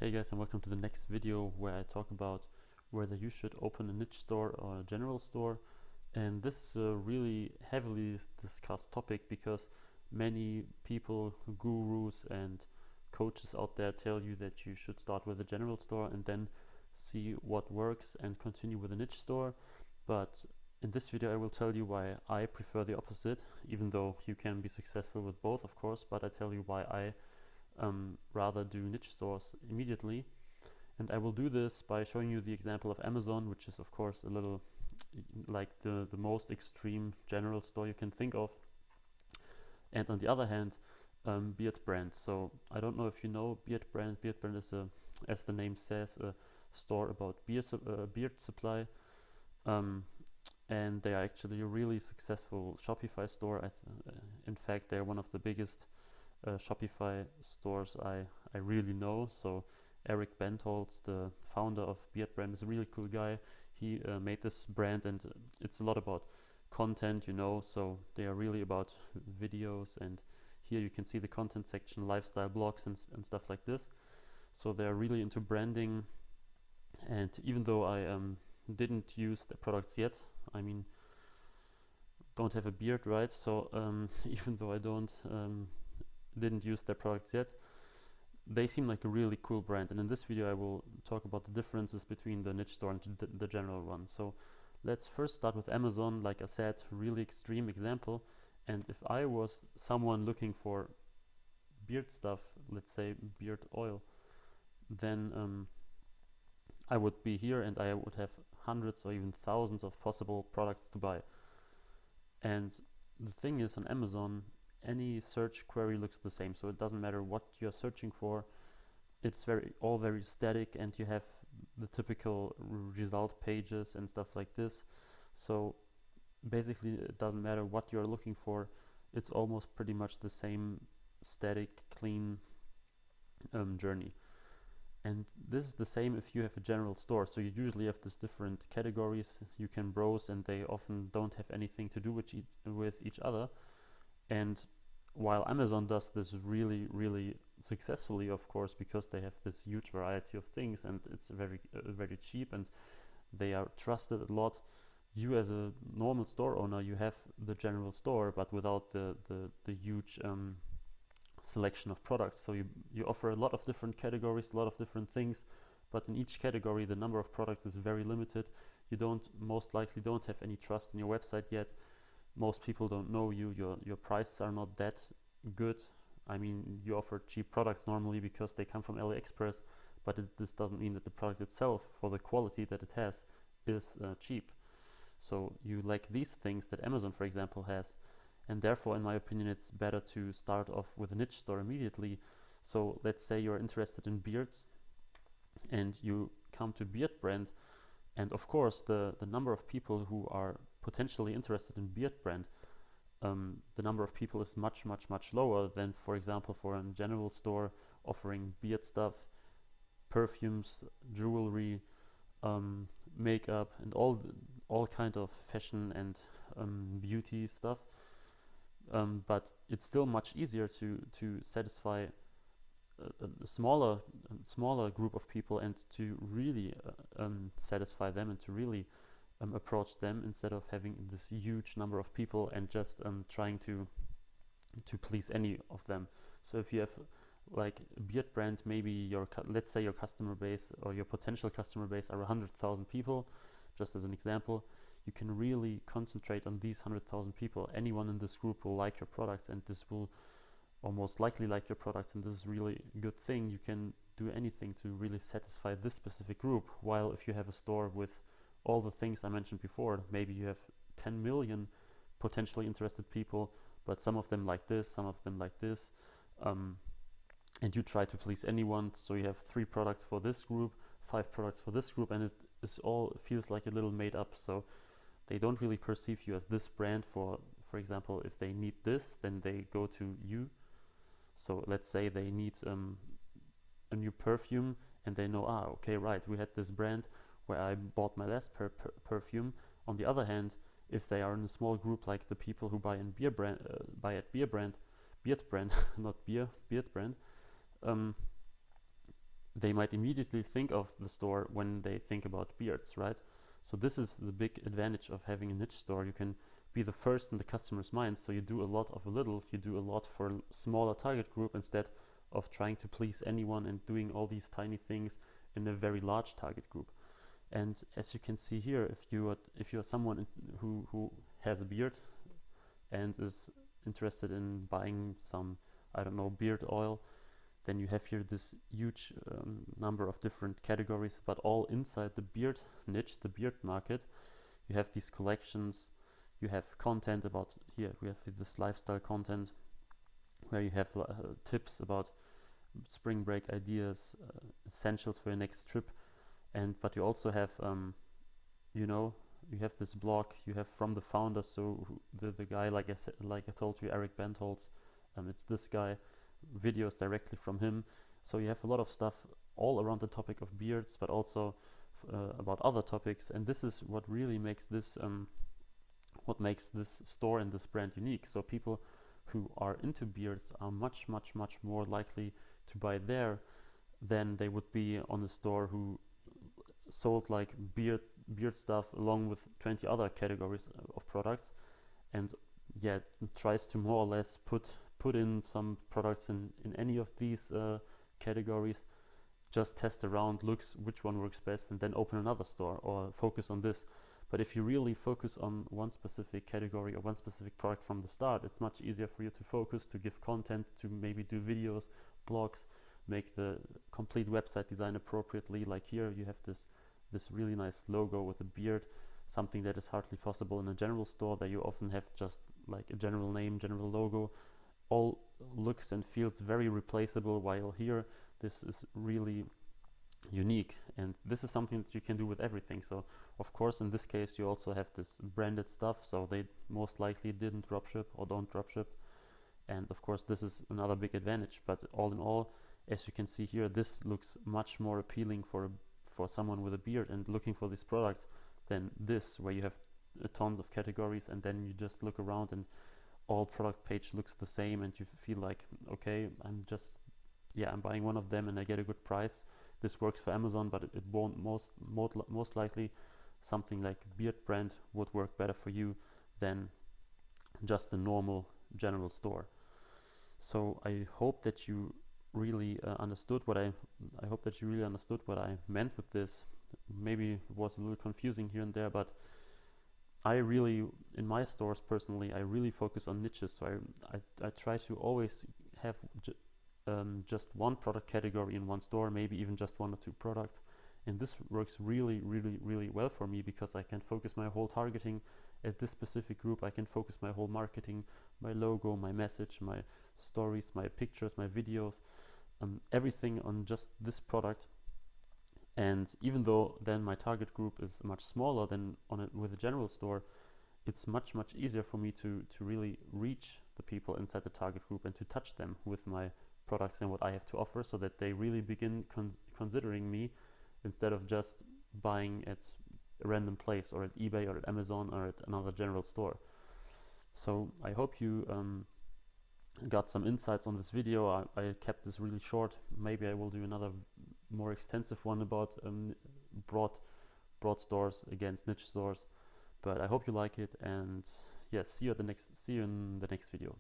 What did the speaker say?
Hey guys, and welcome to the next video where I talk about whether you should open a niche store or a general store. And this is a really heavily discussed topic because many people, gurus and coaches out there tell you that you should start with a general store and then see what works and continue with a niche store. But in this video I will tell you why I prefer the opposite, even though you can be successful with both, of course, but I tell you why I rather do niche stores immediately. And I will do this by showing you the example of Amazon, which is of course a little like the most extreme general store you can think of. And on the other hand, Beard Brand. So I don't know if you know Beard Brand. Beard Brand is, as the name says, a store about beard supply. And they are actually a really successful Shopify store. In fact, they're one of the biggest Shopify stores I really know. So Eric Bentholz, the founder of Beard Brand, is a really cool guy. He made this brand, and it's a lot about content, so they are really about videos, and here you can see the content section, lifestyle blogs and stuff like this. So they're really into branding, and even though I didn't use the products yet, I mean, don't have a beard, right? So even though I didn't use their products yet, they seem like a really cool brand. And in this video I will talk about the differences between the niche store and the general one. So let's first start with Amazon. Like I said, really extreme example. And if I was someone looking for beard stuff, let's say beard oil, then I would be here and I would have hundreds or even thousands of possible products to buy. And the thing is, on Amazon, any search query looks the same, so it doesn't matter what you're searching for. It's all very static, and you have the typical result pages and stuff like this. So basically it doesn't matter what you're looking for, it's almost pretty much the same static, clean journey. And this is the same if you have a general store. So you usually have these different categories you can browse, and they often don't have anything to do with each other. And while Amazon does this really, really successfully, of course, because they have this huge variety of things, and it's very cheap, and they are trusted a lot, you as a normal store owner, you have the general store, but without the huge selection of products. So you offer a lot of different categories, a lot of different things, but in each category the number of products is very limited. You most likely don't have any trust in your website yet. Most people don't know you. Your prices are not that good. I mean, you offer cheap products normally because they come from AliExpress, but this doesn't mean that the product itself, for the quality that it has, is cheap. So you lack these things that Amazon, for example, has. And therefore, in my opinion, it's better to start off with a niche store immediately. So let's say you're interested in beards and you come to Beard Brand, and of course the number of people who are potentially interested in Beard Brand, the number of people is much lower than, for example, for a general store offering beard stuff, perfumes, jewelry, makeup, and all kind of fashion and beauty stuff. But it's still much easier to satisfy a smaller group of people, and to really satisfy them, and to really approach them, instead of having this huge number of people and just trying to please any of them. So if you have like Beard Brand, maybe let's say your customer base or your potential customer base are 100,000 people, just as an example. You can really concentrate on these 100,000 people. Anyone in this group will like your products, and this will almost likely like your products, and this is really a good thing. You can do anything to really satisfy this specific group. While if you have a store with all the things I mentioned before, maybe you have 10 million potentially interested people, but some of them like this, some of them like this, and you try to please anyone. So you have 3 products for this group, 5 products for this group, and it all feels like a little made up. So they don't really perceive you as this brand. For example, if they need this, then they go to you. So let's say they need a new perfume, and they know, okay, right, we had this brand where I bought my last perfume. On the other hand, if they are in a small group, like the people who buy in Beard Brand, Beard Brand, not beer, Beard Brand, they might immediately think of the store when they think about beards, right? So this is the big advantage of having a niche store. You can be the first in the customer's mind, so you do a lot of a little, you do a lot for a smaller target group instead of trying to please anyone and doing all these tiny things in a very large target group. And as you can see here, if you are someone who has a beard and is interested in buying some, I don't know, beard oil, then you have here this huge number of different categories, but all inside the beard niche, the beard market. You have these collections, you have content about, here we have this lifestyle content where you have tips about spring break ideas, essentials for your next trip. But you also have you know, you have this blog, you have from the founder, so the guy, like I told you, Eric Bentholz, it's this guy, videos directly from him. So you have a lot of stuff all around the topic of beards, but also about other topics. And this is what really makes this store and this brand unique. So people who are into beards are much more likely to buy there than they would be on a store who sold like beard stuff along with 20 other categories of products, and yet tries to more or less put in some products in any of these categories, just test around, looks which one works best, and then open another store or focus on this. But if you really focus on one specific category or one specific product from the start, it's much easier for you to focus, to give content, to maybe do videos, blogs, make the complete website design appropriately. Like here you have this really nice logo with a beard, something that is hardly possible in a general store that you often have just like a general name, general logo. All looks and feels very replaceable, while here this is really unique, and this is something that you can do with everything. So of course in this case you also have this branded stuff, so they most likely didn't dropship or don't dropship, and of course this is another big advantage. But all in all, as you can see here, this looks much more appealing for someone with a beard and looking for these products than this, where you have tons of categories and then you just look around and all product page looks the same, and you feel like, okay, I'm buying one of them and I get a good price. This works for Amazon, but it won't. Most likely something like beard brand would work better for you than just a normal general store. So I hope that you really understood what I meant with this. Maybe it was a little confusing here and there, but I really, in my stores personally, I really focus on niches. So I try to always have just one product category in one store, maybe even just one or two products. And this works really well for me, because I can focus my whole targeting at this specific group. I can focus my whole marketing, my logo, my message, my stories, my pictures, my videos, everything on just this product. And even though then my target group is much smaller than with a general store, it's much easier for me to really reach the people inside the target group and to touch them with my products and what I have to offer, so that they really begin considering me, instead of just buying at a random place or at eBay or at Amazon or at another general store. So I hope you got some insights on this video. I kept this really short. Maybe I will do another more extensive one about broad stores against niche stores. But I hope you like it, and yes, see you in the next video.